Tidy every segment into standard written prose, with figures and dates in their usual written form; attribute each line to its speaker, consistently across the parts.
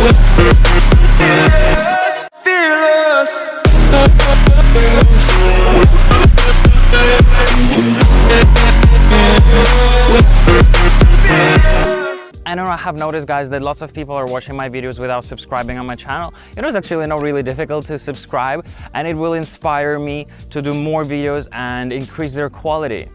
Speaker 1: I know I have noticed, guys, that lots of people are watching my videos without subscribing on my channel. It is actually not really difficult to subscribe, and it will inspire me to do more videos and increase their quality.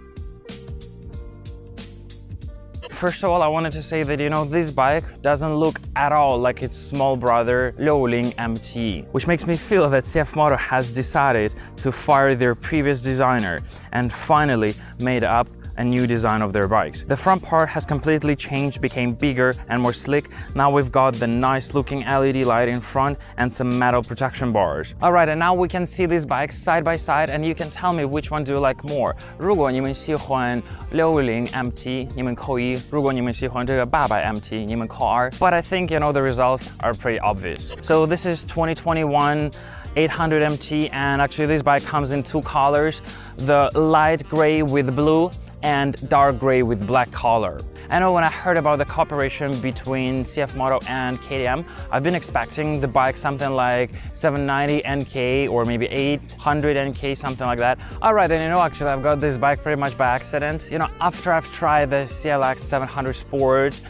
Speaker 1: First of all, I wanted to say that, this bike doesn't look at all like its small brother, Liuling MT, which makes me feel that CF Moto has decided to fire their previous designer and finally made up a new design of their bikes. The front part has completely changed, became bigger and more slick. Now we've got the nice looking LED light in front and some metal protection bars. Alright, and now we can see these bikes side by side, and you can tell me which one do you like more. 如果你们喜欢650 MT 你们扣1，如果你们喜欢这个800 MT 你们扣2。But I think the results are pretty obvious. So this is 2021 800 MT, and actually this bike comes in two colors, the light gray with blue and dark gray with black color. I know when I heard about the cooperation between CF Moto and KTM, I've been expecting the bike something like 790 NK or maybe 800 NK, something like that. Alright, and actually I've got this bike pretty much by accident. After I've tried the CLX 700 Sport,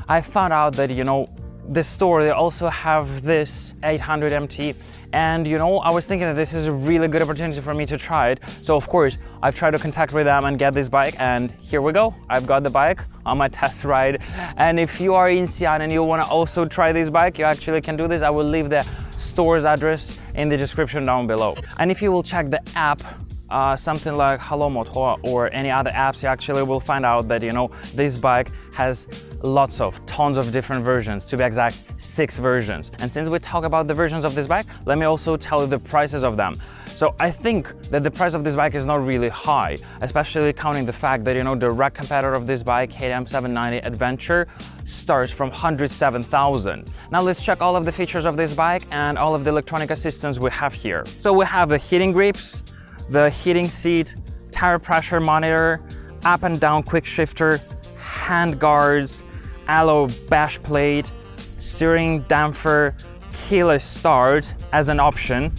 Speaker 1: I found out that, the store, they also have this 800 MT, and I was thinking that this is a really good opportunity for me to try it. So of course I've tried to contact with them and get this bike, and here we go. I've got the bike on my test ride, and if you are in Xi'an and you want to also try this bike, you actually can do this. I will leave the store's address in the description down below. And if you will check the app, something like Hello Motor or any other apps, you actually will find out that this bike has tons of different versions, to be exact 6 versions. And since we talk about the versions of this bike, let me also tell you the prices of them. So I think that the price of this bike is not really high, especially counting the fact that the direct competitor of this bike, KTM 790 Adventure, starts from 107,000. Now let's check all of the features of this bike and all of the electronic assistance we have here. So we have the heating grips, the heating seat, tire pressure monitor, up and down quick shifter, hand guards, alloy bash plate, steering damper, keyless start as an option,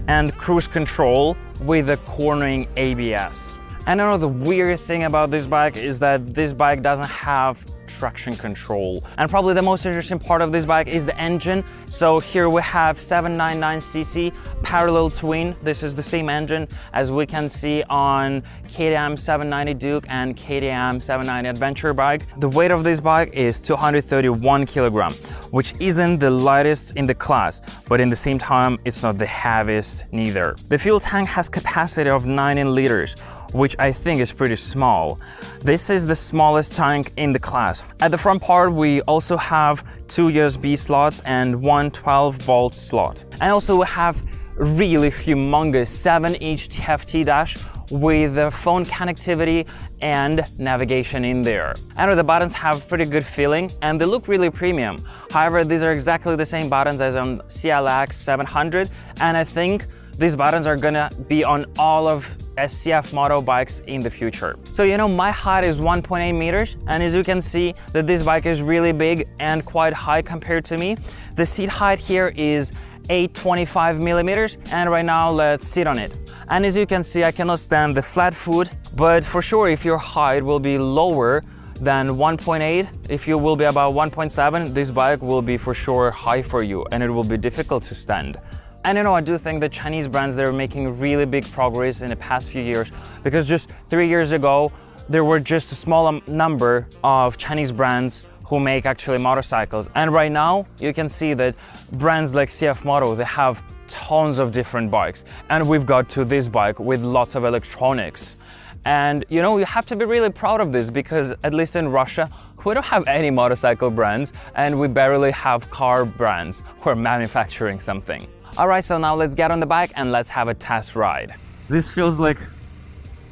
Speaker 1: and cruise control with the cornering ABS. And the weird thing about this bike is that this bike doesn't have traction control. And probably the most interesting part of this bike is the engine. So here we have 799cc parallel twin. This is the same engine as we can see on KTM 790 Duke and KTM 790 Adventure bike. The weight of this bike is 231 kilogram, which isn't the lightest in the class, but in the same time, it's not the heaviest neither. The fuel tank has capacity of 19 liters, which I think is pretty small. This is the smallest tank in the class. At the front part, we also have 2 USB slots and one 12-volt slot. And also we have really humongous 7-inch TFT dash with the phone connectivity and navigation in there. I know the buttons have pretty good feeling and they look really premium. However, these are exactly the same buttons as on CLX 700, and I think these buttons are gonna be on all of CF Moto bikes in the future. So my height is 1.8 meters, and as you can see that this bike is really big and quite high compared to me. The seat height here is 825 millimeters, and right now let's sit on it. And as you can see, I cannot stand the flat foot, but for sure if your height will be lower than 1.8, if you will be about 1.7, this bike will be for sure high for you and it will be difficult to stand. And I do think the Chinese brands, they're making really big progress in the past few years, because just 3 years ago, there were just a small number of Chinese brands who make actually motorcycles. And right now, you can see that brands like CF Moto, they have tons of different bikes. And we've got to this bike with lots of electronics. And you have to be really proud of this, because at least in Russia, we don't have any motorcycle brands and we barely have car brands who are manufacturing something. Alright, so now let's get on the bike and let's have a test ride. This feels like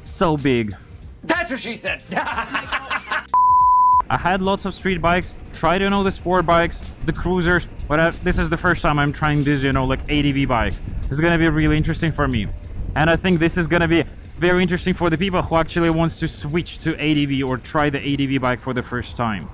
Speaker 1: so big.
Speaker 2: That's what she said!
Speaker 1: I had lots of street bikes, tried the sport bikes, the cruisers, but this is the first time I'm trying this, like ADV bike. It's gonna be really interesting for me. And I think this is gonna be very interesting for the people who actually wants to switch to ADV or try the ADV bike for the first time.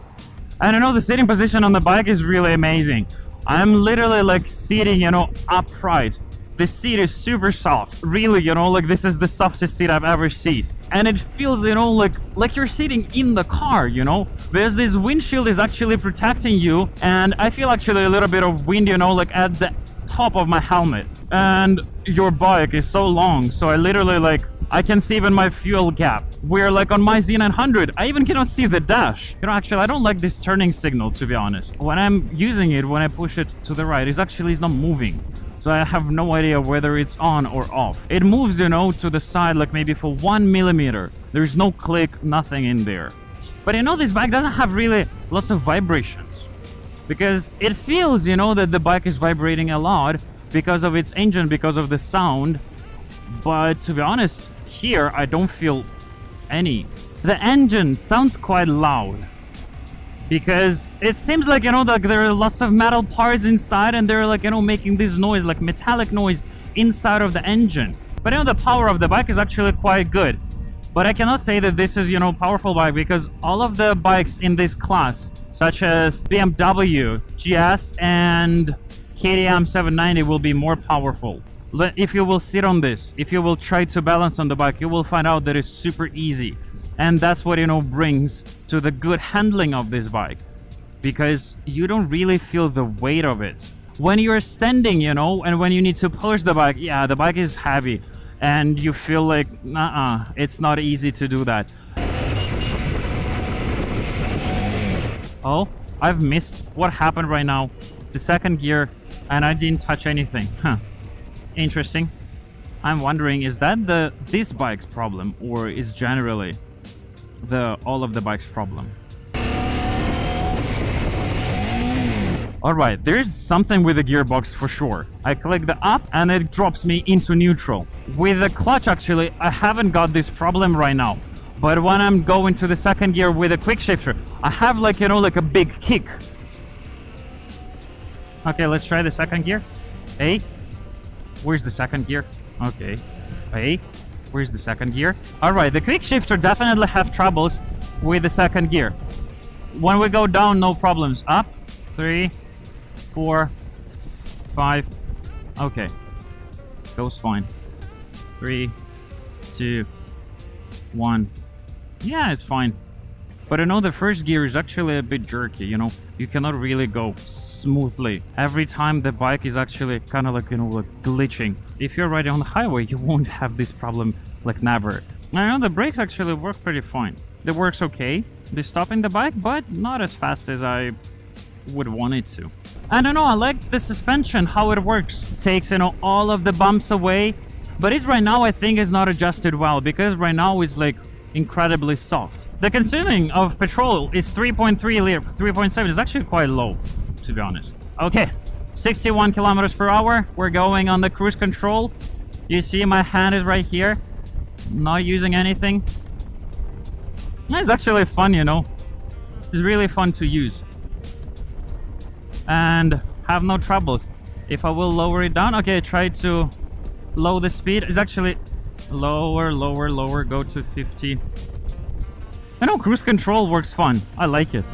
Speaker 1: And the sitting position on the bike is really amazing. I'm literally like sitting, you know, upright. The seat is super soft. Really, you know, like this is the softest seat I've ever seen. And it feels, you know, like you're sitting in the car, you know, because this windshield is actually protecting you. And I feel actually a little bit of wind, you know, like at the top of my helmet. And your bike is so long, so I literally like I can see even my fuel gap. We're like on my Z900, I even cannot see the dash. You know, actually I don't like this turning signal, to be honest. When I'm using it, when I push it to the right, it's not moving. So I have no idea whether it's on or off. It moves, you know, to the side like maybe for 1 millimeter. There's no click, nothing in there. But you know, this bike doesn't have really lots of vibrations. Because it feels, you know, that the bike is vibrating a lot because of its engine, because of the sound. But to be honest, here I don't feel any. The engine sounds quite loud. Because it seems like, you know, like there are lots of metal parts inside and they're like, you know, making this noise, like metallic noise inside of the engine. But you know, the power of the bike is actually quite good. But I cannot say that this is, you know, powerful bike, because all of the bikes in this class, such as BMW, GS and KTM 790 will be more powerful. If you will sit on this, if you will try to balance on the bike, you will find out that it's super easy. And that's what, you know, brings to the good handling of this bike, because you don't really feel the weight of it. When you're standing, you know, and when you need to push the bike, yeah, the bike is heavy and you feel like, it's not easy to do that. Oh, I've missed what happened right now. The second gear, and I didn't touch anything. Interesting. I'm wondering, is that this bike's problem, or is generally all of the bike's problem? Alright, there's something with the gearbox for sure. I click the up and it drops me into neutral. With the clutch, actually, I haven't got this problem right now. But when I'm going to the second gear with a quick shifter, I have like, you know, like a big kick. Okay, let's try the second gear. Hey, where's the second gear? Okay. Hey, where's the second gear? Alright, the quick shifter definitely have troubles with the second gear. When we go down, no problems. Up, 3, 4, 5. Okay, goes fine. 3, 2, 1. Yeah, it's fine. But I know the first gear is actually a bit jerky, you know. You cannot really go smoothly. Every time the bike is actually kind of like, you know, like glitching. If you're riding on the highway, you won't have this problem like never. I know the brakes actually work pretty fine. They works okay. They stop in the bike, but not as fast as I would want it to. I don't know, I like the suspension, how it works. Takes, you know, all of the bumps away. But it's right now, I think, is not adjusted well, because right now it's like incredibly soft. The consuming of petrol is 3.3 liter. 3.7 is actually quite low, to be honest. Okay, 61 kilometers per hour. We're going on the cruise control. You see my hand is right here. Not using anything. It's actually fun, you know. It's really fun to use. And have no troubles. If I will lower it down, okay, try to lower the speed. It's actually lower, lower, lower, go to 50. I know cruise control works fun. I like it.